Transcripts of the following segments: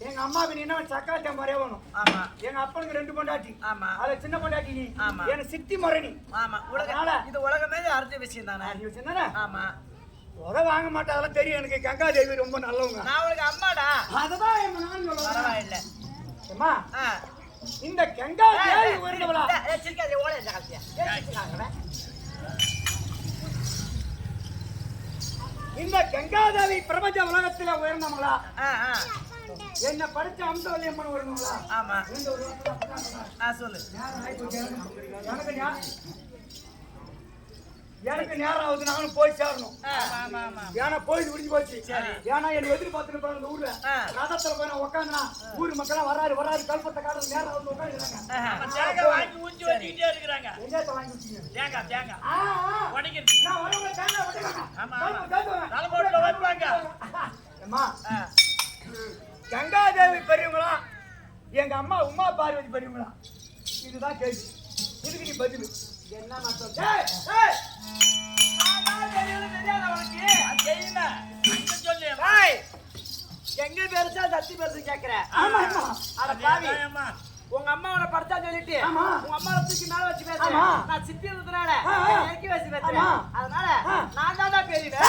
எங்க அம்மாவுக்கு நீ என்ன சக்காட்ட மறையணும். ஆமா. எங்க அப்பனுக்கு 2 பொண்டாட்டி. ஆமா. அதுல சின்ன பொண்டாட்டி நீ. ஆமா. எனக்கு சித்தி முறை நீ. ஆமா. இது உலகமே அறிஞ்ச விஷயம் தானே. அறிஞ்ச விஷயம் தானே. ஆமா. உத வாங்க மாட்டா அதெல்லாம் தெரியும் எனக்கு. கங்கா தேவி ரொம்ப நல்லவங்க. நான் உங்களுக்கு அம்மாடா. அததான் என் நான் சொல்றேன். பரவாயில்லை. அம்மா. இந்த கங்கா தேவி உயர்ந்தவளா? சிரிக்காதே ஓட இந்த காலத்தியா. சிரிக்காதே. இந்த கங்கா தேவி பிரபஞ்ச உலகத்துல உயர்ந்தவங்களா? என்ன படிச்ச அம்சவல்லி அம்மன் வருங்களா? ஆமா. சொல்லு. எனக்கு நேரம் ஆகுது, நானும் போய் சேரணும். ஏன்னா போயிட்டு முடிஞ்சு போச்சு. ஏன்னா என்ன எதிர்பார்த்துட்டு போற அந்த ஊர்ல ரதத்துல போய் நான் உட்காந்துனா ஊர் மக்களா வராது கல்பத்தை காட்டுறது நேரம் ஆகுது உட்காந்துருக்காங்க. வாங்கி ஊஞ்சி வச்சுக்கிட்டே இருக்கிறாங்க. எங்க வாங்கி வச்சீங்க? தேங்காய் தேங்காய் உடைக்கிறது. நான் வரவங்க தேங்காய் உடைக்கிறாங்க. ஆமா தலைமோட்ல வருவாங்க. அம்மா கங்கா தேவி பெரியவங்களா எங்க அம்மா உமா பார்வதி பெரியவங்களா? இதுதான் கேள்வி. இதுக்கு நீ பதில் என்ன மாட்டோம்? எங்க பெருசா தத்தி பெருசு கேக்குற? உங்க அம்மாவோட படுத்தா சொல்லிட்டு உங்க அம்மாவை தூக்கி மேல வச்சு பேசுறேன். நான் சித்தி இருந்ததுனால இறக்கி வச்சு பேசுறேன். அதனால நான் தான் பெரியவன்.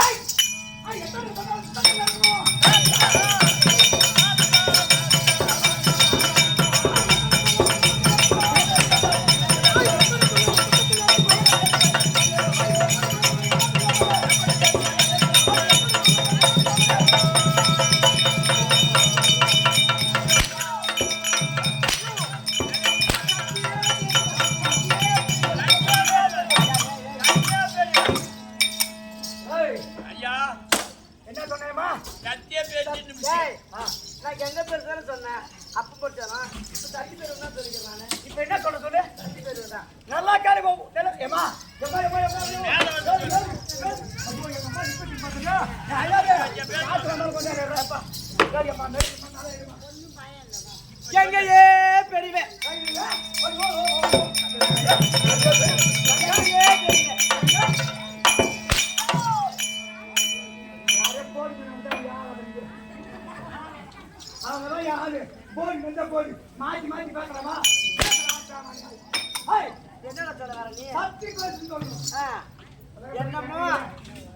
எங்கேயே பெரியவன் அவங்கதான் யாரு போன் வந்த போன் மாத்தி மாத்தி பாக்குறமா? என்ன சொல்ல வர நீ? என்னமோ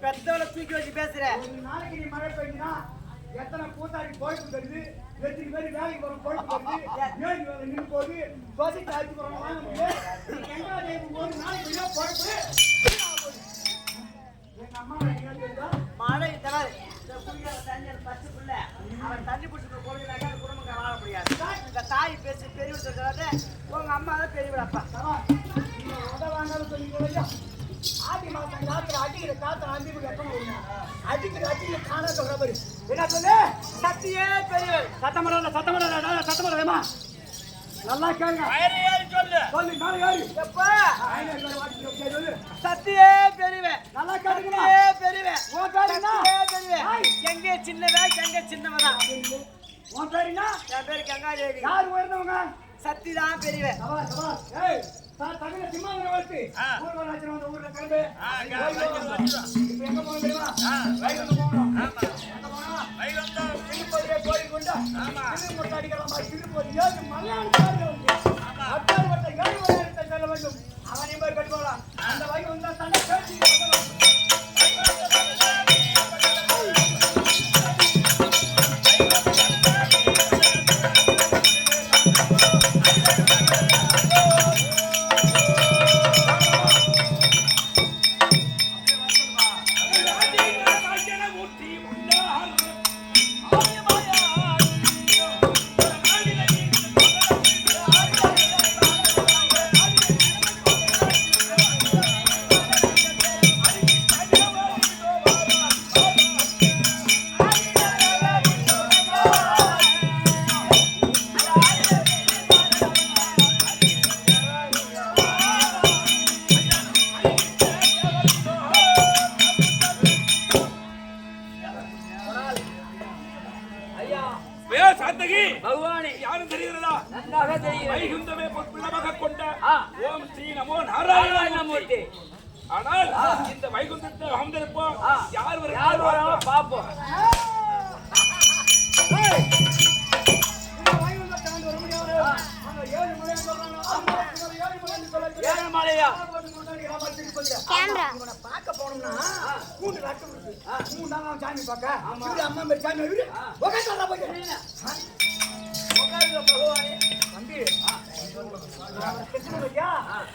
பெத்தவளை தூக்கி வச்சு பேசுற. நாளைக்கு நீ மழை பெய்யுனா எத்தனை கூத்தாடி போயிட்டு வருது, 8 பேர் வேலைக்கு வரும் போயிட்டு வருது, 7 வேலை நின்று போகுது, சொசைட்டி ஆட்சி போறோம் வாங்க முடியாது. கங்கா தேவி ஒரு நாளைக்கு போயிட்டு எங்க அம்மா மழை தவிர பச்சை பிள்ளை அவன் தண்ணி பிடிச்சிட்டு போடுறாங்க. குடும்பங்க வாழ முடியாது. இந்த தாய் பேசி பெரியவர் சொல்றாரு உங்க அம்மா தான் பெரியவரப்பா. உதவாங்கன்னு சொல்லி ஆடி மாசம் காத்துல அடிக்கிற காத்துல அஞ்சு எப்ப அடிக்கிற காண சொல்ற மாதிரி என்ன சொல்லு? சத்தியே பெரியவர். சத்தமரமா நல்லா கேளுங்க. சொல்லு மேல ஏறி எப்பா சத்தியே பெரியவன். நல்லா கேளுங்க. பெரியவன் உன் பேரு என்ன? பெரியவன் எங்க சின்னதா எங்க சின்னவதா? உன் பேரு என்ன? என் பேரு கங்காதேவி. யார் உயர்ந்தவங்க? சத்தி தான் பெரியவன். ஏய் தகவல சிம்மாங்கன வச்சு ஊர்வலாச்சன வந்த ஊர்ல கிளம்பு. இப்போ எங்க போறோம் தெரியுமா? வைகுண்டம் போறோம். ஆமா எங்க போறோம்? வைகுண்டம். திருப்பதியில கோயில் கொண்டா. ஆமா திருமுறை அடிக்கலாம். திருப்பதி ஏழு மலையாள காரங்க. ஆமா அட்டார் வட்ட 7 வரையத்தை சொல்ல வேண்டும். அவனே போய் கட்டுவான். அந்த வைகுண்டம் தன்னை கேட்டி சாத்தகி பகவானே யாரும் தெரிகிறதா? நன்றாக தெரியும். வைகுந்தமே பொற்பிள்ளமாக கொண்ட ஆ. ஓம் ஸ்ரீ நமோ நாராயணமூர்த்தி. நாராயணமூர்த்தி. ஆனால் இந்த வைகுந்தத்தில் அமர்ந்திருப்போம். யார் யார் வராலும் பாப்போம். ஏழுமலையா கேமரா பார்க்க போனோம்னா கூண்டு ரட்டு இருக்கு. மூணு நாள் சாமி பார்க்க இப்படி அம்மா மேல சாமி விடு உட்கார்ந்து போய் உட்காருங்க பகவானே. தம்பி கிருஷ்ணய்யா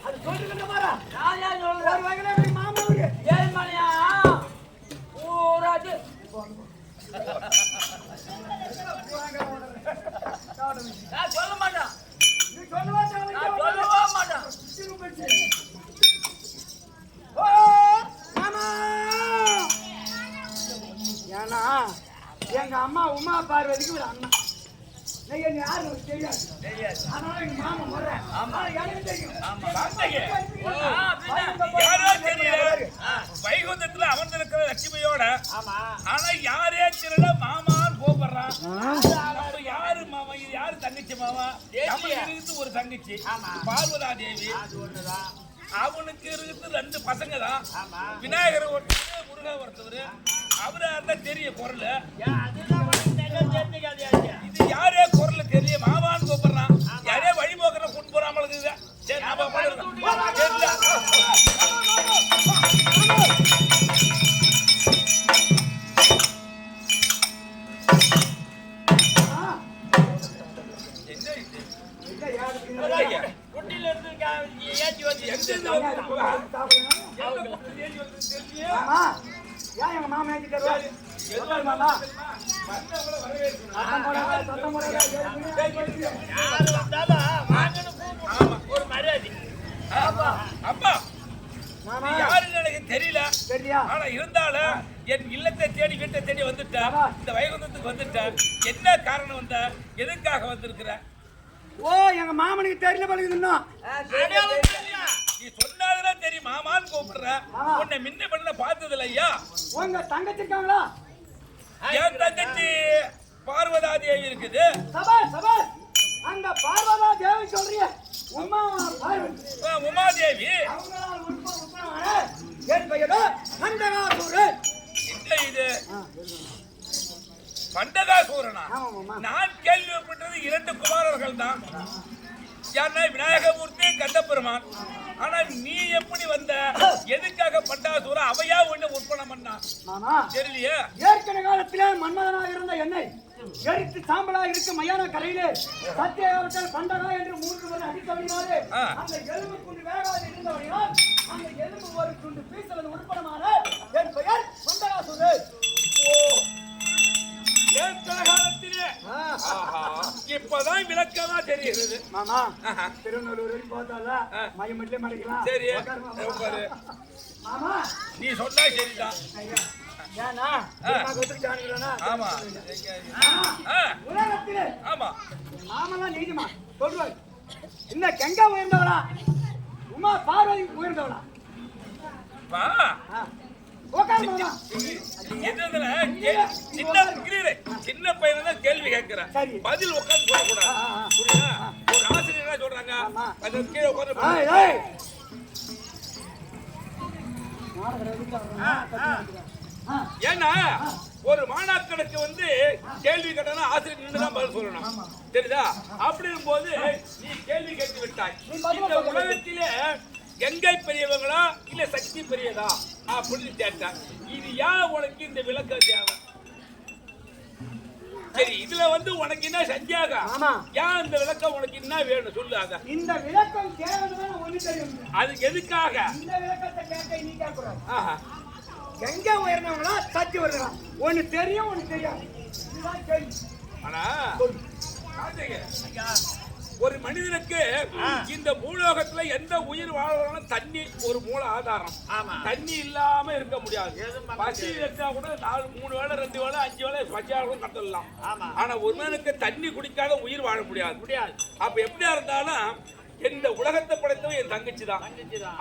அது சொல்லிட்டு பாரு நான் யார் சொல்றேன்? ஒரு வகையில மாமா ஊரு ஏழுமலையா ஊராது நான் சொல்ல மாட்டேன். நீ சொல்லுவா நான் சொல்லவே மாட்டேன். ஓ மாமா ஏன்னா எங்க அம்மா உமா பார்வதிக்கு ஒரு அண்ணா நீங்க யாரும் எனக்கு தெரியாது அதனால எங்க மாமா முறை ஆமா எனக்கு தெரியும் சாத்தகி பின்ன யாரோ தெரியல. வைகுந்தத்துல அமர்ந்திருக்கிற லட்சுமியோட ஆனா யாரே தெரியல மாமான்னு கூப்பிடுறான். நம்ம யாரு மாமா? இது யாரு தங்கச்சி மாமா? நமக்கு இருக்குது ஒரு தங்கச்சி பார்வதா தேவி. அவனுக்கு இருக்குது 2 பசங்க தான். விநாயகர் ஒருத்தர், முருகன் ஒருத்தவர். அவரா இருந்தா தெரிய குரல். இது யாரே குரல் தெரிய மாமான்னு கூப்பிடுறான். யாரே வழி போக்குற கொண்டு போறாம இருக்குது. சரி நாம குட்டில இருந்து ஏற்றி வச்சு மாமா ஏன் எங்க மாமா ஏத்தி தருவாரு மாமா சத்தம் போடாத யாரு வந்தாலும் வாங்கன்னு கூப்பிடுவோம். ஒரு மரியாதை. அப்பா மாமா யாருன்னு எனக்கு தெரியல. சரியா ஆனா இருந்தாலும் என் இல்லத்தை தேடி வீட்டை தேடி வந்துட்டேன். இந்த வைகுந்தத்துக்கு வந்துட்டேன். என்ன காரணம் வந்த? எதுக்காக வந்திருக்கிற? ஓ எங்க மாமனுக்கு தெரியல பழகுதுன்னா நீ சொன்னாதான் தெரியும் மாமான்னு கூப்பிடுற. உன்னை முன்ன பண்ண பார்த்தது இல்லையா? உங்க தங்கச்சி இருக்காங்களா? என் தங்கச்சி பார்வதா தேவி இருக்குது. சபாஸ் அங்க பார்வதா தேவி சொல்றீங்க உமா பார்வதி உமாதேவி அவங்களால உட்பட என் பெயரோ கண்டகாசூரன். இல்லை இது பண்டகாசூரனா? ஆமா மாமா நான் கேள்விப்பட்டது 2 குமாரர்கள் தான். யாருன்னா விநாயகமூர்த்தி, கந்தபெருமான். ஆனா நீ எப்படி வந்த? எதுக்காக பண்டாசூர அவையா ஒண்ணு உற்பணம் பண்ணா? மாமா தெரியலையே. ஏற்கனவே காலத்திலே மன்மதனாக இருந்த என்னை எரித்து சாம்பலாக இருக்க மையான கரையிலே சத்தியகாலத்தில் பண்டகா என்று 3 முறை அடித்தவனாலே அந்த எலும்பு குண்டு வேகாது இருந்தவனால் அந்த எலும்பு ஒரு குண்டு பீசலது உட்படமான என் பெயர் பண்டகாசூரன். காலத்திலே இப்பதான் விளக்கமா தெரிகிறது. மாமா திருநெல்வேலி போதால மயமட்டிலே மறைக்கலாம். சரி உட்காரு. மாமா நீ சொன்னா சரிதான். ஏன்னா ஆமா உலகத்திலே ஆமா மாமலாம் நீதிமா சொல்லுவார். இந்த கங்கா உயர்ந்தவளா உமா பார்வதி உயர்ந்தவளா? சின்ன பையன் தான் கேள்வி கேட்கிறேன். பதில் உட்கார்ந்து சொல்லக்கூடாது. புரியுதா? ஒரு ஆசிரியர் சொல்றாங்க அது கீழே உட்கார்ந்து ஏன்னா ஒரு மாணாக்கனுக்கு வந்து கேள்வி கேட்டா ஆசிரியர் நின்றுதான் பதில் சொல்லணும். தெரியுதா? அப்படின் போது நீ கேள்வி கேட்டு விட்டாய். இந்த உலகத்திலே கங்கை பெரியவங்களா இல்ல சக்தி பெரியதா அப்படின்னு கேட்டான். இது ஏன் உனக்கு இந்த விளக்கம் தேவை? சரி இதுல வந்து உனக்கு என்ன சந்தியாக? ஏன் இந்த விளக்கம் உனக்கு என்ன வேணும் சொல்லு. அத இந்த விளக்கம் தேவைன்னு ஒண்ணு தெரியும். அதுக்கு எதுக்காக இந்த விளக்கத்தை கேட்க நீ கேட்கக்கூடாது. கங்கை உயர்ந்தவங்களா சக்தி வருகிறா ஒண்ணு தெரியும் ஒண்ணு தெரியாது. ஆனா ஒரு மனிதனுக்கு இந்த பூலோகத்துல எந்த உயிர் வாழ்வாலும் தண்ணி ஒரு மூல ஆதாரம். தண்ணி இல்லாம இருக்க முடியாது. பசி வச்சா கூட 3 வேளை 2 வேளை 5 வேளை பசியாலும் கட்டலாம். ஆனா ஒரு மனிதனுக்கு தண்ணி குடிக்காத உயிர் வாழ முடியாது. அப்ப எப்படியா இருந்தாலும் இந்த உலகத்தை படைத்தவன் என் தங்கச்சி தான்.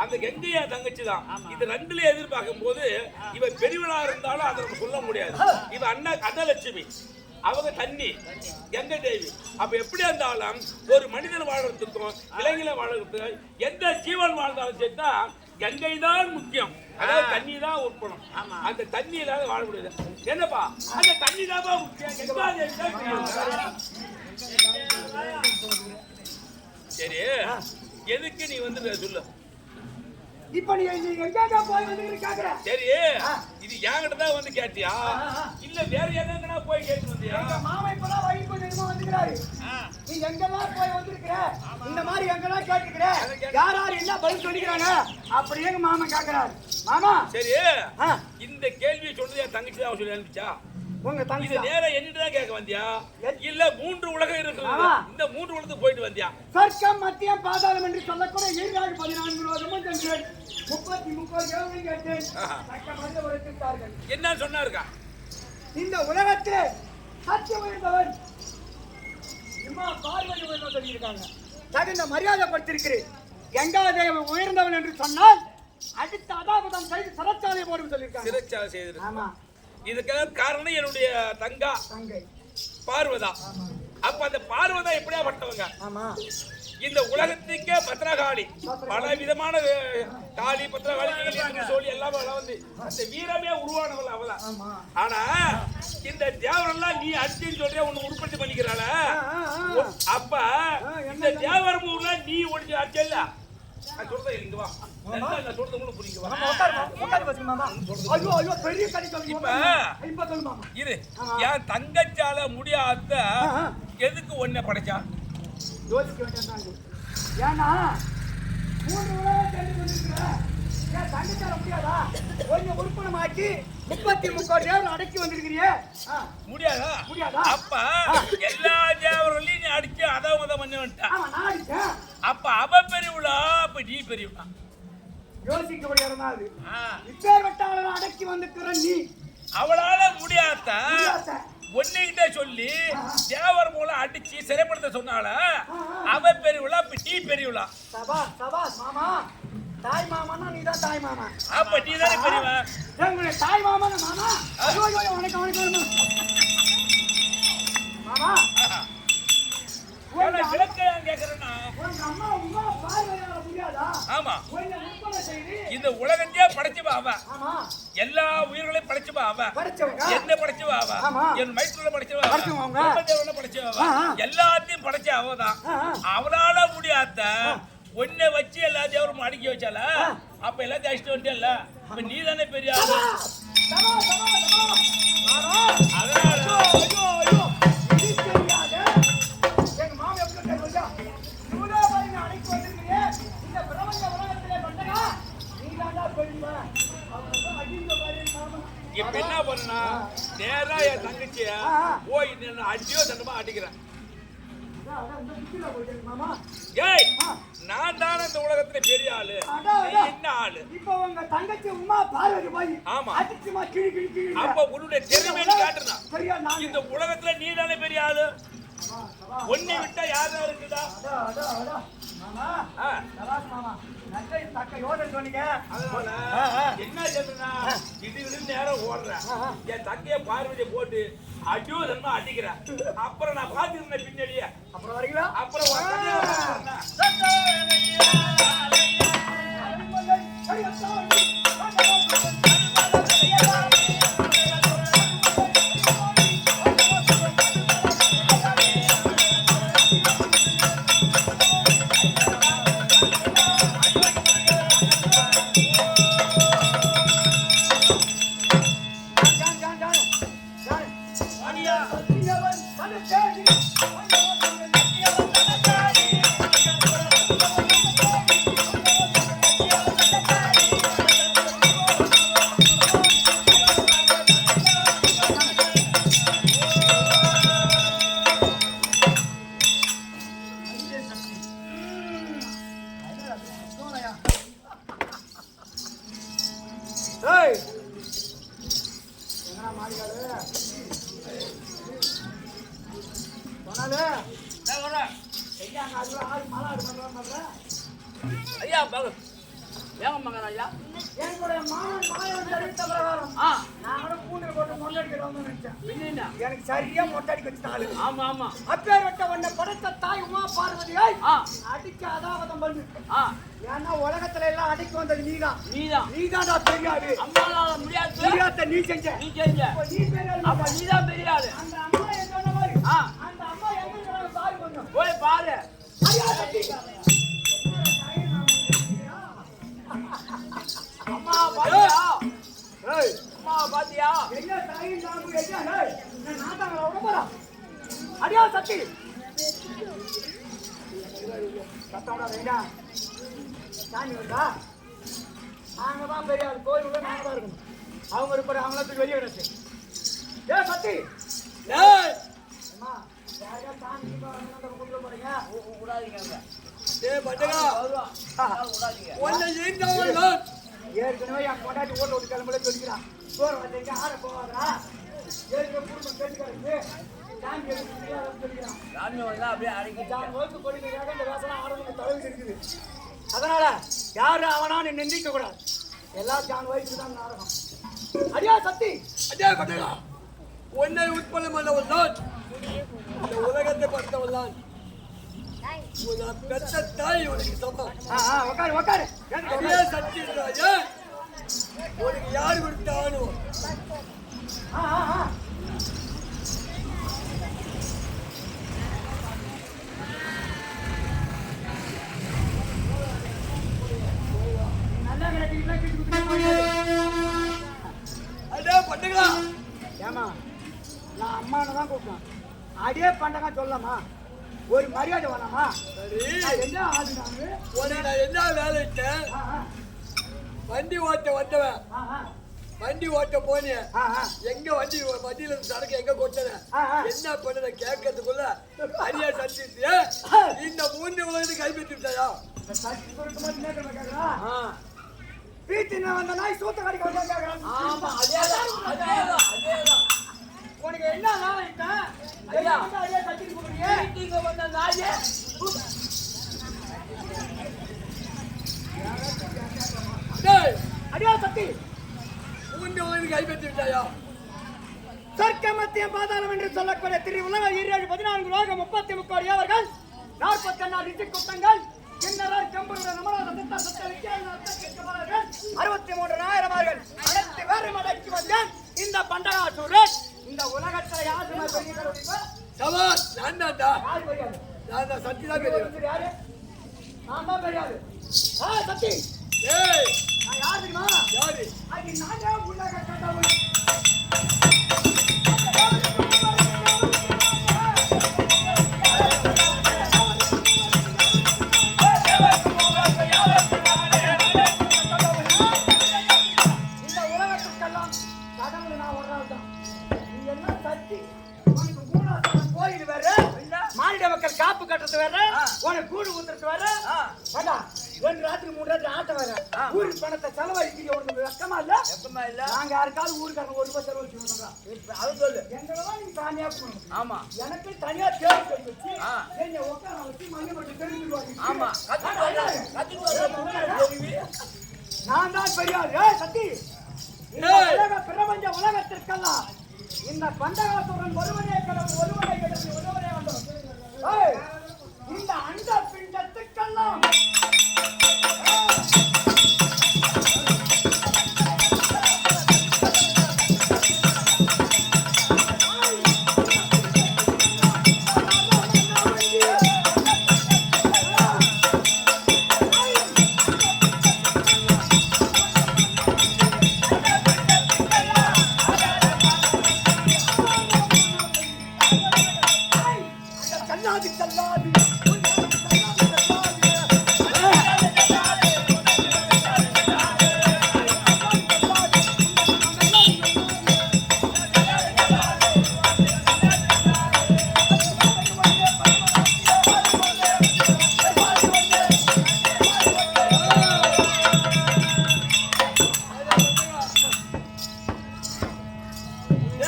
அந்த கங்கை என் தங்கச்சி தான். இது 2ல எதிர்பார்க்கும் போது இவன் பெரியவளா இருந்தாலும் அதை சொல்ல முடியாது. இவன் அன்னலட்சுமி. அவங்க தண்ணி கங்கை தேவி. அப்ப எப்படி இருந்தாலும் ஒரு மனிதன் வாழ்றதுக்கும் இளைஞனை வாழ்றதுக்கும் எந்த ஜீவன் வாழ்ந்தாலும் சேர்த்தா கங்கை தான் முக்கியம். அதாவது தண்ணி தான் உட்படும். அந்த தண்ணி இல்லாத வாழ முடியாது. என்னப்பா அந்த தண்ணி தான் முக்கியம். கங்கா தேவி தான். சரி, எதுக்கு நீ வந்து சொல்லு. இப்ப நீ எங்க போய் வந்து கேக்குற? சரி, இது என்கிட்ட தான் வந்து கேட்டியா இல்ல வேற எங்கனா போய் கேட்டு வந்தியா? எங்க மாமா இப்பதான் வயிறு கொஞ்சமா வந்துக்கிறாரு. நீ எங்கெல்லாம் போய் வந்திருக்கிற? இந்த மாதிரி எங்கெல்லாம் கேட்டுக்கிற? யார் யார் என்ன பதில் சொல்லிக்கிறாங்க அப்படியே எங்க மாமா கேக்குறாரு. மாமா சரி, இந்த கேள்வியை சொன்னது என் தங்கச்சி தான் சொல்லி அனுப்பிச்சா? உங்க தங்கச்சி இது நேரா என்னிட்ட தான் கேட்க வந்தியா இல்ல 3 உலகம் இருக்கு இந்த 3 உலகத்துக்கு போயிட்டு வந்தியா? சொர்க்கம் மத்தியம் பாதாளம் என்று சொல்லக்கூடிய 14 ரோஜமும் சென்றேன். 33 யோகம் கேட்டேன். தக்கமாக உரைத்தார்கள். என்ன சொன்னாருக்கா? இந்த உலகத்திலே சத்தியம் உயர்ந்தவன் இம்மா பார்வதி உயர்ந்தவன் சொல்லியிருக்காங்க. தகுந்த மரியாதை கொடுத்திருக்கிறேன். கங்காதேவி உயர்ந்தவன் என்று சொன்னால் அடுத்த அதாபதம் செய்து சிறைச்சாலை போடும் சொல்லியிருக்காங்க. சிறைச்சாலை செய்து. ஆமா, இதுக்கு காரணம் என்னுடைய தங்கை பார்வதா. அப்ப அந்த பார்வதா எப்படியாப்பட்டவங்க? ஆமா, இந்த உலகத்துக்கே பத்திரகாளி, பல விதமான காளி பத்திரகாளி சொல்லி எல்லாம் வந்து அந்த வீரமே உருவானவள் அவதான். ஆனா இந்த தேவரெல்லாம் நீ அடிச்சுன்னு சொல்றிய ஒண்ணு உற்பத்தி பண்ணிக்கிறாள. அப்ப இந்த தேவர் ஊர்ல நீ ஒழிஞ்சு அடிச்சல சொல்றேன். இங்க வா, நான் சொல்றது உங்களுக்கு புரியுது. இரு, என் தங்கச்சால முடியாத எதுக்கு ஒன்ன படைச்சா? யோசிக்க வேண்டியது. ஏன்னா 3 உலகம் தெரிந்து கொண்டிருக்கிற ஏன் தங்கச்சால முடியாதா? கொஞ்சம் உறுப்பினமாக்கி 33 கோடி தேவர் அடக்கி வந்திருக்கிறியே, முடியாதா? முடியாதா? அப்ப எல்லா தேவர்களையும் நீ அடிச்சு அதான் பண்ணி வந்துட்டான். அப்ப அவ பெரியவளா, அப்ப நீ பெரியவளா? யோசிக்க முடியாது. இப்பேற்பட்ட அடக்கி வந்திருக்கிற நீ அவளால முடியாத ஒன்னுகிட்ட சொல்லி தேவர் மூலம் அடிச்சு சிறைப்படுத்த சொன்னால அவ பெரியவளா, அப்ப நீ பெரியவளா? சபாஸ் மாமா, தாய் மாமானா நீதான் தாய் மாமா. அப்ப நீ தானே பெரியவன். எங்களுடைய தாய் மாமா மாமா. வணக்கம் மாமா. இந்த உலகத்தையே படைச்சுவா அவ. எல்லா உயிர்களையும் படைச்சுவா அவ. என்ன படைச்சுவா அவ. என் வயிற்றுல படைச்சுவா படைச்சுவா. எல்லாத்தையும் படைச்ச அவதான். அவளால முடியாத ஒன்ன வச்சு எல்லா தேவரும் அடக்கி வச்சால. அப்ப எல்லாத்தையும் அடிச்சுட்டு வந்துட்டல. அப்ப நீ தானே பெரிய ஆளு. இப்ப என்ன பண்ணா நேரா என் தங்கச்சிய போய் அடியோ தண்டமா அடிக்கிறேன். ஏய், நான் தானே இந்த உலகத்துல பெரிய ஆளு. என்ன ஆளு? இப்ப உங்க தங்கச்சி உமா பார்வதி போய் ஆமா அடிச்சுமா கிளி கிளி கிளி. அப்ப உன்னுடைய திறமையை காட்டுனா இந்த உலகத்துல நீ தானே பெரிய ஆளு. ஒண்ணு விட்டா யாரா இருக்குதா? மாமா மாமா நச்சை தக்க யோசனை சொன்னீங்க. அதனால என்ன சொல்றேன்னா இது நேரம் ஓடுறேன். என் தங்கைய பார்வதியை போட்டு அடியோதமா அடிக்கிறேன். அப்புறம் நான் பாத்துக்கிறேன் பின்னாடியே. அப்புறம் வரீங்களா? அப்புறம் ஐயா பாரு ஏங்க மகராஜா என்னுடைய மாயன் தெரிவித்த பிரகாரம் ஆ நான் கூட கூண்டில் போட்டு மொட்டடிக்கிறோம்னு நினைச்சேன். பின்ன எனக்கு சரியா மொட்டடிக்க வச்சுட்டாரு. ஆமா ஆமா அப்பேற்பட்ட உன்னை படைத்த தாய் உமா பார்வதியை ஆ அடிக்க அதாவதம் பண்ணு. ஆ ஏன்னா உலகத்துல எல்லாம் அடிக்க வந்தது நீதான். நீதான் நீதான்டா தெரியாது. அம்மாளால முடியாது தெரியாத நீ செஞ்ச. நீ செஞ்ச அப்ப நீ பெரிய ஆளு. அப்ப நீதான் பெரிய ஆளு அந்த அம்மா என்ன சொன்ன மாதிரி ஆ அந்த அம்மா எங்க இருக்கிறாங்க பாரு கொஞ்சம். போய் பாரு ஐயா சக்தி. அம்மா பாத்தியா ஏய் அம்மா பாத்தியா என்ன தாயின் நாம ஏஜா ஏய் நான் நாட்டாங்கள விட போறா. அடியா சக்தி. சத்தோட வேண்டா. சாமி வந்தா நாங்க தான் பெரிய ஆள். கோயிலுக்குள்ள நாங்க தான் இருக்கணும். அவங்க இருப்பாரு அவங்கள தூக்கி வெளியே விடாச்சு. ஏய் சக்தி. ஏய் அம்மா யாரா சாமி வந்து கூப்பிட போறீங்க. விடாதீங்க டேய் பட்டகா விடாதீங்க உன்னை ஏண்டவன் ஏற்கனவே என் கொண்டாட்டி ஓட்ட விட்டு கிளம்பல சொல்லிக்கிறான். சோறு வந்தீங்க ஆட போவாதா ஏற்கனவே குடும்பம் கேட்டுக்காரு. சாமி எடுத்து சொல்லிக்கிறான். சாமி வந்தா அப்படியே அடக்கி தான் வகுப்பு கொடுக்கிறதாக இந்த வேசனம் ஆடணும்னு தலைவி இருக்குது. அதனால யாரும் அவனான்னு நிந்திக்க கூடாது. எல்லாம் தான் வயசுக்கு தான் நாடகம். அடியா சக்தி. அடே பட்டகா உன்னை உட்பலம் பண்ணவன் தான் இந்த உலகத்தை படைத்தவன் தான் உன் பெற்ற தாய் உனக்கு சமம் உக்காரு உக்காரு. அதே சத்தியராஜா உனக்கு யார் கொடுத்தாலும் நல்லா கிடைக்கிறீங்களா? அடே பட்டகா ஏமா நான் அம்மானை தான் கூப்பிட்டேன். அடியே பண்டகா சொல்லமா ஒரு மரியாதை வேணாமா? சரி என்ன ஆளு நானு? உனக்கு நான் என்ன வேலை இட்டேன் வண்டி ஓட்ட வந்தவன் வண்டி ஓட்ட போனேன் எங்க வண்டியில இருந்து சரக்கு எங்க கொட்டன என்ன பண்ண கேட்கறதுக்குள்ள அரியா சந்திச்சு இந்த மூணு உலகத்துக்கு கைப்பற்றி விட்டாயா வீட்டு வந்த நாய் சூத்த கடிக்க வந்து கேட்கறான். ஆமா அதேதான் உனக்கு என்ன வேலை இட்டேன்? ஐயா. அடியே கட்டிட்டு போறீங்க. வீட்டுக்கு வந்த நாயே அடியா சக்தி. மூணு உலகத்துக்கு கைப்பற்றி விட்டாயா சொர்க்க மத்திய பாதாளம் என்று சொல்லக்கூடிய திரு உலக 14 உலகம் 33 கோடி அவர்கள் 44 ரிஷி கூட்டங்கள் கிண்ணறர் கம்புடன் நமராத சித்தர் சத்தலிக்கேல் நத்தக்கிட்டவர்கள் 63,000 அவர்கள் அனைத்து பேரும் அடக்கி வந்தேன் இந்த பண்டகாசூரன். இந்த உலகத்துல யாரு பெரிய கருவிப்ப? சவால் நான் தான்டா யாரு பெரியாது? நான் தான் சத்தி தான் பெரியவன் யாரு? நான் தான் பெரியாது. சக்தி ஏய் நான் யாரு தெரியுமா? யாரு அது நானே உலக கடவுள். இந்த உலகத்துக்கெல்லாம் கடவுள் நான் ஒரு நாள் தான். நீ எல்லாம் சக்தி. உனக்கு மூணாவது கோயில் வேற, மானிட மக்கள் காப்பு கட்டுறது வேற, உனக்கு கூடு ஊத்துறது வேற. வேண்டா 2 ராத்திரி 3 ராத்திரி ஆட்டம் வேற. ஊருக்கு பணத்தை செலவழிக்கிறீங்க. உனக்கு வெக்கமா இல்ல? எப்பமா இல்ல நாங்க யாருக்காவது ஊருக்காரங்க 1 ரூபாய் செலவழிச்சு விடுறோம். அது சொல்லு எங்களெல்லாம் நீங்க தனியா போகணும். ஆமா எனக்கு தனியா தேடி சொல்லி வச்சு ஆ. என்னை உட்கார வச்சு மண்ணை மட்டும் தெரிஞ்சுக்குவாங்க. ஆமா நான் தான் பெரியார். சக்தி இந்த உலக பிரபஞ்ச உலகத்திற்கெல்லாம் இந்த பண்டகாசுரன் ஒருவனே கடவுள், ஒருவனே கடவுள், ஒருவனே வந்தோம். இந்த அண்ட பிண்டத்துக்கெல்லாம் கண்ணாடி கல்லாது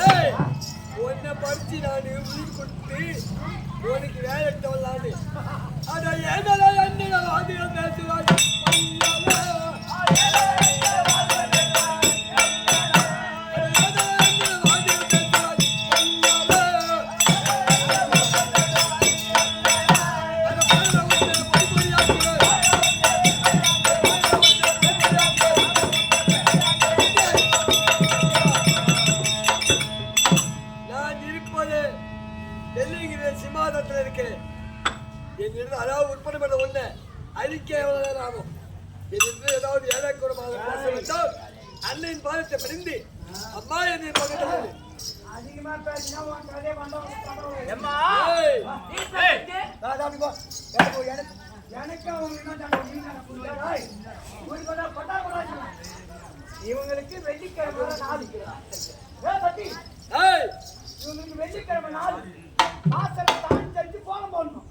ஏய் உன்னை படிச்சு நான் உயிர் கொடுத்து உனக்கு வேலை எடுத்தவளான்னு அதை எதெல்லாம் என்ன பேசுவாங்க பள்ளிங்கிற சிம்மாதத்தில் இருக்கு. என்னிடம் அதாவது உற்பத்தி பண்ண ஒண்ணு அழிக்க எவ்வளவு நேரம் ஆகும்? என்னிடம் ஏதாவது ஏழாக்கூடமாக பேச வந்தால் அன்னையின் பாதத்தை படிந்து அம்மா என்னை பக்கத்தில் அதிகமா பேசினா உன் கதையை எம்மா ஏய், எனக்கு இவங்களுக்கு வெள்ளிக்கிழமை நாள் ஏய், இவங்களுக்கு வெள்ளிக்கிழமை நாள் வாசலை தாண்டி தெரிஞ்சு கோலம் போடணும்.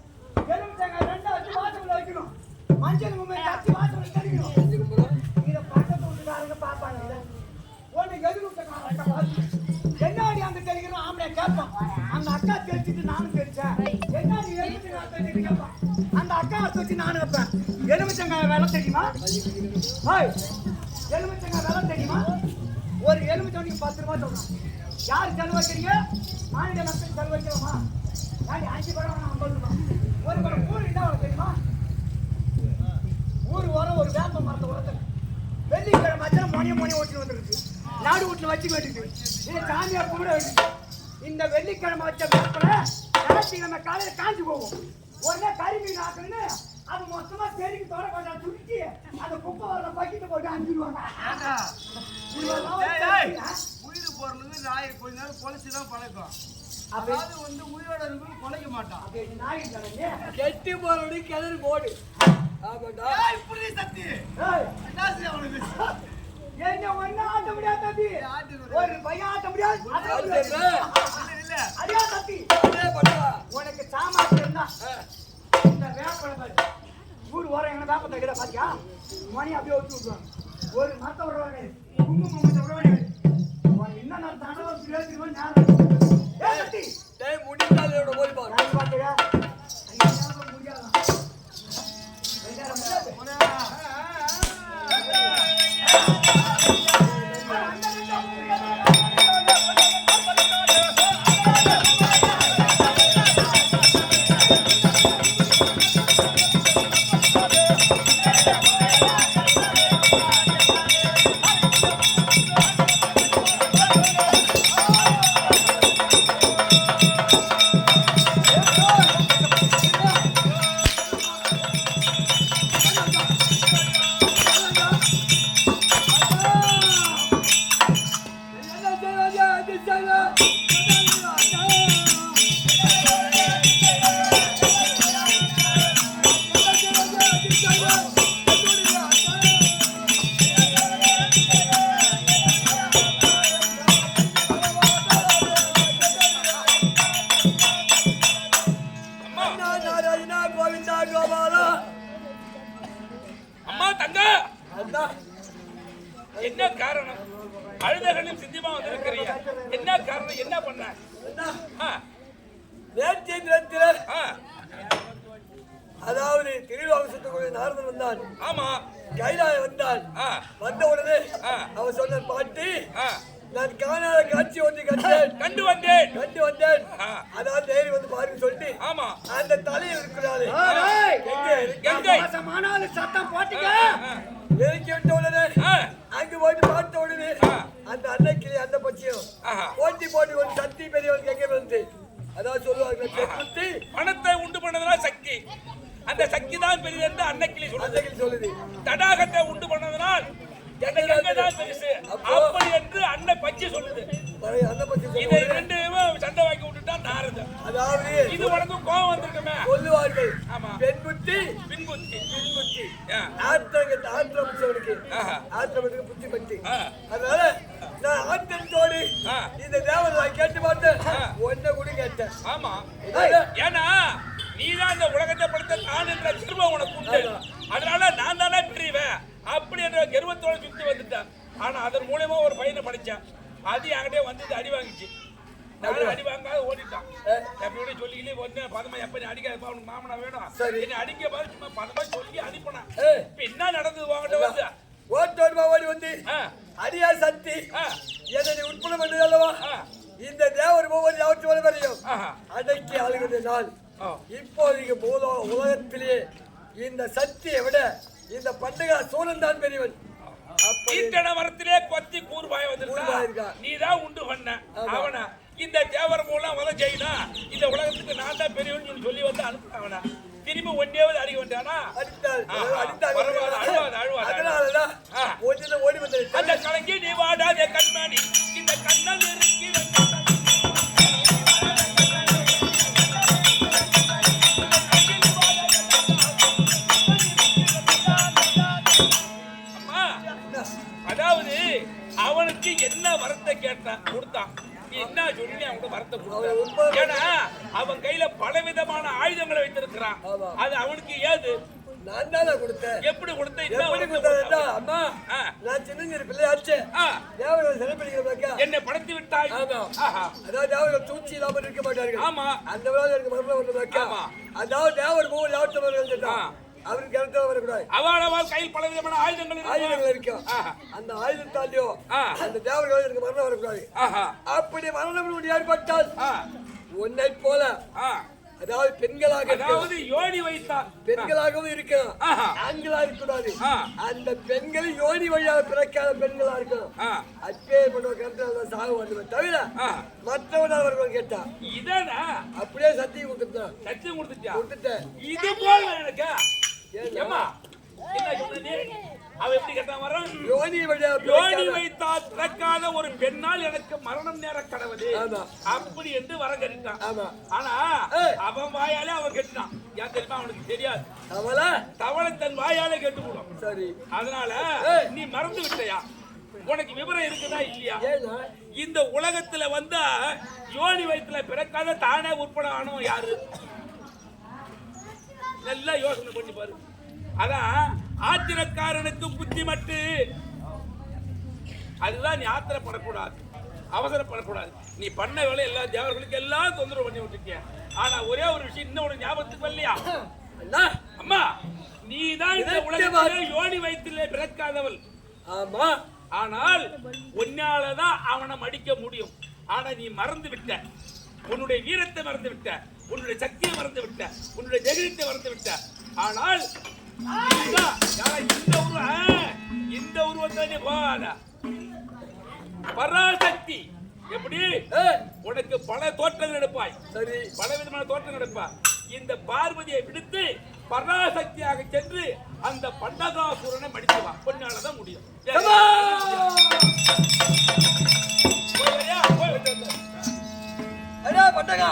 எலுமிச்சங்காய் 2 வச்சு வாசல்ல வைக்கணும். மஞ்சள் குங்குமம் தச்சு வாசல்ல தெளிக்கணும். இதை பக்கத்து வீட்டுக்காரங்க பார்ப்பாங்க. ஒண்ணு எதிர்விட்டக்காரங்க பார்த்து என்னடி அங்க தெளிக்கணும் ஆம்பளை கேட்பான். அந்த அக்கா தெரிச்சுட்டு நானும் தெரிச்சேன். என்னடி எலுமிச்சங்காய் தெரிஞ்சு கேட்பான். அந்த அக்கா வச்சு நானும் வைப்பேன். எலுமிச்சங்காய் விலை தெரியுமா? எலுமிச்சங்காய் விலை தெரியுமா? ஒரு எலுமிச்சங்காய்க்கு 10 ரூபாய் சொல்றோம். யார் செலவு வைக்கிறீங்க? மாநில மக்கள் செலவு வைக்கிறோமா? 5 படம் 50 ரூபாய். ஒரு படம் ஊர் என்ன தெரியுமா? ஊர் வர ஒரு வேப்ப மரத்தை உரத்துல வெள்ளிக்கிழமை மத்தியம் மொனி ஓட்டி வந்துருக்கு. நாடு வீட்டுல வச்சு வேண்டியது இதை சாமியா கும்பிட வேண்டியது. இந்த வெள்ளிக்கிழமை வச்ச வேப்பல ஞாயிற்றுக்கிழமை காலையில காஞ்சி போகும். உடனே கறி மீன் ஆக்கணுன்னு அது மொத்தமா செடிக்கு தொட கொஞ்சம் சுருக்கி அந்த குப்பை வரல பக்கிட்டு போட்டு அனுப்பிடுவாங்க. உயிர் போறவங்க நாய் கொஞ்ச நேரம் பொழைச்சுதான் பழக்கம். அதாவது வந்து உயிரோட இருக்கும் பொழைக்க மாட்டான். கெட்டி போறவடி கிணறு போடு. ஆமாடா. புரியுது சத்தி. ஏய், என்ன செய்ய அவனுக்கு? என்ன ஒண்ணு ஆட்ட முடியாது தம்பி. ஒரு பையன் ஆட்ட முடியாது. இல்ல அடியா தம்பி. அதே பண்ணா. உனக்கு சாமான் இருந்தா இந்த வேப்பலை பாரு. ஊர் ஓரம் என்ன வேப்பத்தை கிட்ட பாத்தியா? மணி அப்படியே ஒட்டி விட்டுருவாங்க. ஒரு மரத்தை விடுவாங்க. குங்குமம் விடுவாங்க. உனக்கு என்ன நடத்தானோ பேசிடுவோம் ஞாபகம். ஏ தம்பி. டேய் முடிந்தால் என்னோட போய் பாரு. நான் பாத்தியா? ஐயா முடியாதா? அம்மா தங்க என்ன காரணம்? அழுதகனும் சிந்திமா வந்திருக்கிறீங்க. என்ன காரணம்? என்ன பண்ண? அதாவது திருவிழாவுக்கு நாரதன் வந்தான். ஆமா கைலாய வந்தான். வந்த உடனே அவன் சொன்ன பாட்டி நான் காணாத காட்சி ஒன்று கண்டு வந்தேன். அதாவது நேரி வந்து பாருங்க சொல்லிட்டு ஆமா அந்த தலையில் இருக்கிறாரு சத்தம் போட்டுக்க. இறக்கி விட்ட உடனே அங்கு போயிட்டு பார்த்த உடனே அந்த அன்னைக்கிளி அந்த பட்சியும் போட்டி போட்டு ஒரு சக்தி பெரியவனுக்கு எங்க வந்து அதாவது சொல்லுவாங்க பணத்தை உண்டு பண்ணதுனால சக்தி, அந்த சக்தி தான் பெரியது என்று அன்னைக்கிளி சொல்லுது. தடாகத்தை உண்டு பண்ணதுனால் பெருசு அப்படி என்று அன்னை பச்சி சொல்லுது. இதை ரெண்டு சண்டை வாங்கி விட்டுட்டா நாரது. அதாவது இது உனக்கு கோபம் வந்திருக்குமே சொல்லுவார்கள். ஆமா பெண் புத்தி பின்புத்தி ஆத்திரத்துக்கு புத்தி பத்தி. அதனால நான் ஆத்திரத்தோடு இந்த தேவதை கேட்டு பார்த்தேன். ஒன்ன கூட கேட்டேன். ஆமா ஏன்னா நீதான் இந்த உலகத்தை படுத்த நான் என்ற கர்வம் உனக்கு உண்டு. அதனால நான் தானே பிரிவேன் அப்படி என்ற கர்வத்தோட சுத்தி வந்துட்டேன். ஆனா அதன் மூலமா ஒரு பையனை படிச்சேன். அது என்கிட்டே வந்து அடி வாங்கிச்சு. நானும் அடி வாங்காத ஓடிட்டான். எப்படி சொல்லிக்கிட்டே வந்து பதமா எப்ப நீ அடிக்காதப்பா அவனுக்கு மாமனா வேணும் என்ன அடிக்க பாரு சும்மா பதமா சொல்லி அனுப்பினான். இப்ப என்ன நடந்தது வாங்கிட்ட வந்து ஓட்டோடு ஓடி வந்து அடியா சக்தி எதை உட்பட பண்ணது அல்லவா? இந்த தேவர் ஒவ்வொரு அவற்று வரையும் அடக்கி ஆளுகிற நாள். இப்போதைக்கு உலகத்திலேயே இந்த சக்தியை விட இந்த பண்டகா சோழன் தான் பெரியவன். மரத்திலே கொத்தி கூர்பாய வந்திருக்கா. நீதான் உண்டு பண்ண அவன இந்த தேவர் மூலம் வலை செய்யணும் இந்த உலகத்துக்கு நான் தான் பெரியவன் சொல்லி வந்து அனுப்புறாங்கண்ணா திரும்பி ஒன்னேவது அடிக்க வேண்டானா ஓடி வந்து அந்த கலங்கி நீ வாடாத கண்மணி இந்த கண்ணல் இறுக்கி அம்மா அதாவது அவனுக்கு என்ன வரத்தை கேட்டான் கொடுத்தான் என்ன சொல்லி அவங்க வரத்தை கொடுத்தான் ஏன்னா அவன் கையில பலவிதமான ஆயுதங்களை வைத்திருக்கிறான் அது அவனுக்கு ஏது நான் தானே கொடுத்தேன் எப்படி கொடுத்தேன் அம்மா நான் சின்ன பிள்ளையாச்சு தேவர்கள் சிறைப்பிடிக்கிறதா என்னை படைத்து விட்டாய் அதாவது தேவர்கள் தூச்சி இல்லாமல் இருக்க மாட்டார்கள் ஆமா அந்த விழாவில் எனக்கு மரணம் வந்ததாக்கா அதாவது தேவர் போல் யாவத்தவர்கள் அவருக்கு கிணத்துல வரக்கூடாது அவள் கையில் பல விதமான ஆயுதங்கள் இருக்கும் அந்த ஆயுதத்தாலையோ அந்த தேவர்கள் எனக்கு மரணம் வரக்கூடாது அப்படி மரணம் ஏற்பட்டால் உன்னை போல அதாவது பெண்களாக யோனி வைத்தார் பெண்களாகவும் இருக்கணும் ஆண்களா இருக்கக்கூடாது அந்த பெண்கள் யோனி வழியாக பிறக்காத பெண்களா இருக்கணும் அப்பேற்பட்ட கருத்து சாக வேண்டும் தவிர மற்றவன் அவர்கள் கேட்டா இதானா அப்படியே சத்தியம் கொடுத்துட்டான் சத்தியம் கொடுத்துட்டேன் இது போல எனக்கு ஏமா என்ன சொன்னீ அவ எப்படி கேட்டான் வரான் யோனி வைத்தால் பிறக்காத ஒரு பெண்ணால் எனக்கு மரணம் நேர கடவுளே அப்படி என்று வர கேட்டான் ஆனா அவன் வாயாலே அவன் கேட்டான் ஏன் தெரியுமா அவனுக்கு தெரியாது தவளை தன் வாயாலே கேட்டு போடும் சரி அதனால நீ மறந்து விட்டையா உனக்கு விவரம் இருக்குதா இல்லையா இந்த உலகத்துல வந்தா யோனி வயிற்றுல பிறக்காத தானே உட்பட ஆனோம் யாரு நல்லா யோசனை பண்ணி பாரு அதான் ஆத்திரக்காரனுக்கு புத்தி மட்டு அதுதான் நீ ஆத்திரப்படக்கூடாது அவசரப்படக்கூடாது நீ பண்ண வேலை எல்லா தேவர்களுக்கு எல்லாம் தொந்தரவு பண்ணி விட்டுருக்கிய ஆனா ஒரே ஒரு விஷயம் இன்னும் உனக்கு ஞாபகத்துக்கு வரலையா அம்மா நீதான் இந்த உலகத்திலே யோனி வயிற்றிலே பிறக்காதவள் ஆமா ஆனால் உன்னாலதான் அவனை மடிக்க முடியும் ஆனா நீ மறந்து விட்ட உன்னுடைய வீரத்தை மறந்து விட்ட உன்னுடைய சக்தியை மறந்து விட்ட உன்னுடைய தைரியத்தை மறந்து விட்ட ஆனால் இந்த உருவத்தை போகாத பராசக்தி எப்படி உனக்கு பல தோற்றங்கள் எடுப்பாய் சரி பல விதமான தோற்றங்கள் எடுப்பாய் இந்த பார்வதியை விடுத்து பராசக்தியாக சென்று அந்த பண்டகாசுரனை மடிச்சுவா பொன்னாலதான் முடியும் பண்டகா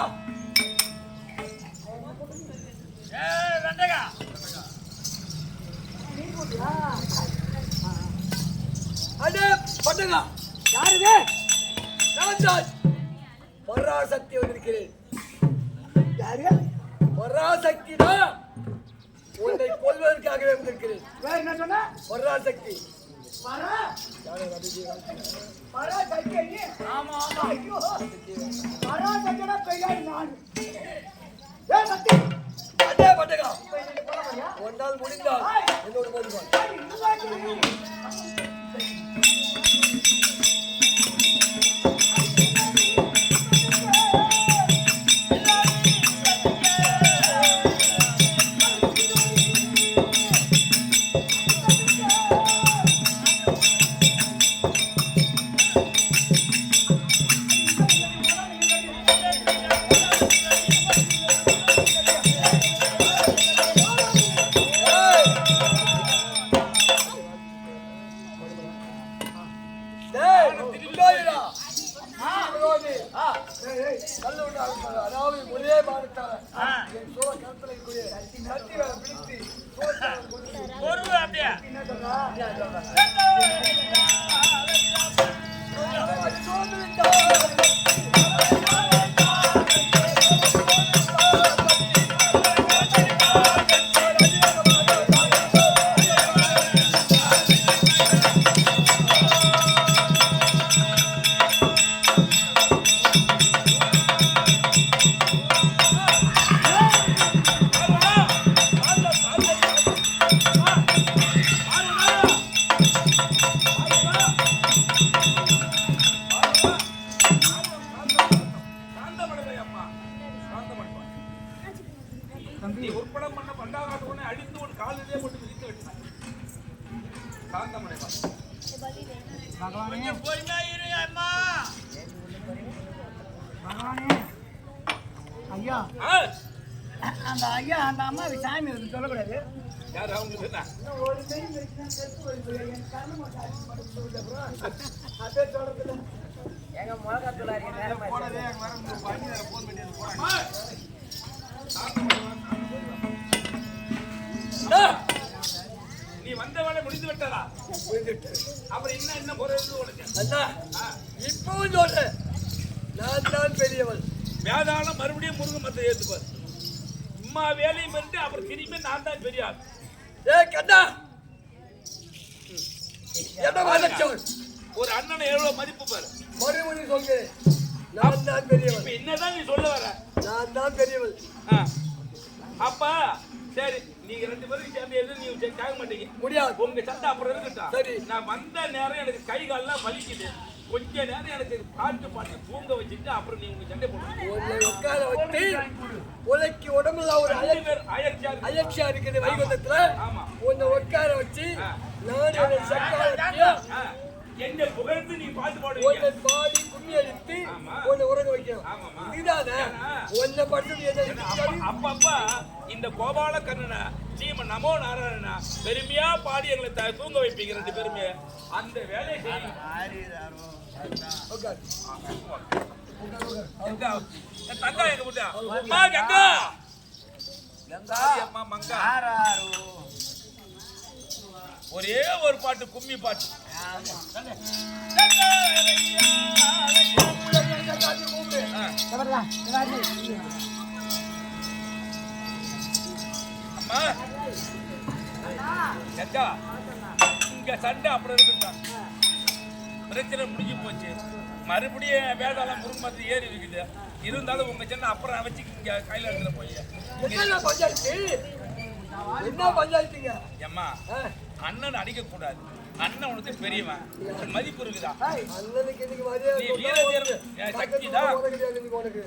அடே பண்டகா யாருங்க நான் தான் பராசக்தி வந்திருக்கிறேன் யாரு பராசக்தி தான் உன்னை கொல்வதற்காகவே வந்திருக்கிறேன் வேற என்ன சொன்ன பராசக்தி அதே பண்டகா ஒன்றால் முடிந்தால் என்னோட போதுவான் அதாவது ஒரே பாடத்தால என் சோழ கருத்தலை சக்தி வேலை பிடித்து அப்படியா நீ உற்படம் பண்ண பண்டாகாசவனை அடித்து ஒரு காலிலே போட்டு மிதித்து விட்டான். சாந்தமடைவா கொஞ்சம் பொறுமையா இரு அம்மா. பகவானே. ஐயா ஆ, அந்த ஐயா அந்த அம்மாவுக்கு சாமி வந்து சொல்லக்கூடாது. யாரு அவங்களுக்கு என்ன? இன்னும் ஒரு டைம் வச்சுனா செத்து போயிடுது. என் கண்ணு மட்டும் அடிச்சு படுத்து சொல்லுது அப்புறம். அதே சொல்றதுல எங்க முழக்கத்துல இருக்க நேரம் போனதே அங்க வர பண்ணி வேற போன் பண்ணி அது போறாங்க. ஆ, நீ வந்த வேலை முடிந்து விட்டதா? அப்புறம் என்ன குறை இருக்கு உனக்கு? அண்ணா ஆ, இப்பவும் சொல்றேன், நான் தான் பெரியவள். வேதாளம் மறுபடியும் முருங்கை மரத்தை ஏத்துப்பார். இம்மா வேலையும் பண்ணிட்டு அப்புறம் திரும்பி நான் தான் பெரிய ஆள். ஏ கண்ணா, என்ன வளர்ச்சவன்? ஒரு அண்ணனை எவ்வளவு மதிப்பு பாரு. மறுபடியும் சொல்கிறேன், நான் தான் பெரியவள். இப்ப என்னதான் நீ சொல்ல வர? நான் தான் பெரியவள். ஆ, அப்பா சரி, நீங்க ரெண்டு பேரும் சேர்ந்து எதுவும் நீ கேட்க மாட்டீங்க. முடியாது. உங்க சண்டை அப்புறம் இருக்கட்டும். சரி. நான் வந்த நேரம் எனக்கு கை கால்லாம் வலிக்குது. கொஞ்ச நேரம் எனக்கு பாட்டு தூங்க வச்சுட்டு அப்புறம் நீ உங்க சண்டை போடுங்க. உன்னை உட்கார வச்சு உனக்கு உடம்புல ஒரு ரெண்டு பேர் அயற்சியா இருக்கு. அலட்சியா இருக்குது வைகுந்தத்துல. ஆமா. உன்னை உட்கார வச்சு ஆ. நான் உன்னை சக்காலத்தியா ஆ, என்ன புகழ்ந்து நீ பாட்டு உன்னை பாடுவீங்க. பாடி கும்மி அடித்து ஆமா. உன்னை உறங்க வைக்கணும். ஆமாமா. இதுதானே உன்னை படுத்து அப்பப்பா இந்த கோபால கண்ணனை சீம நமோ நாராயணனா பெருமையா பாடி எங்களை தூங்க வைப்பீங்க ரெண்டு பேருமே. அந்த வேலையை செய்யுங்க. எங்க? என் தங்கா எங்க போட்டா? அம்மா கங்கா. கங்கா அம்மா மங்கா. ஒரே ஒரு பாட்டு கும்மி பாட்டு. தவறா தவறாது. அம்மா கங்கா, இங்க சண்டை அப்புறம் இருக்கட்டும். பிரச்சனை முடிஞ்சு போச்சு. மறுபடியும் வேதாளம் முருங்கமரத்து ஏறி இருக்குது. இருந்தாலும் உங்க சின்ன அப்புறம் அமைச்சு இங்க கையில இடத்துல போய் என்ன பஞ்சாயத்து? என்ன பஞ்சாயத்துங்க? அம்மா அண்ணன் அடிக்க கூடாது. அண்ணன் உனக்கு பெரியவன், மதிப்பு இருக்குதா? அண்ணனுக்கு இன்னைக்கு மரியாதை நீ கொடுத்தா வீர உனக்கு சக்தி பக்கத்துல தான். உனக்கு இன்னைக்கு உனக்கு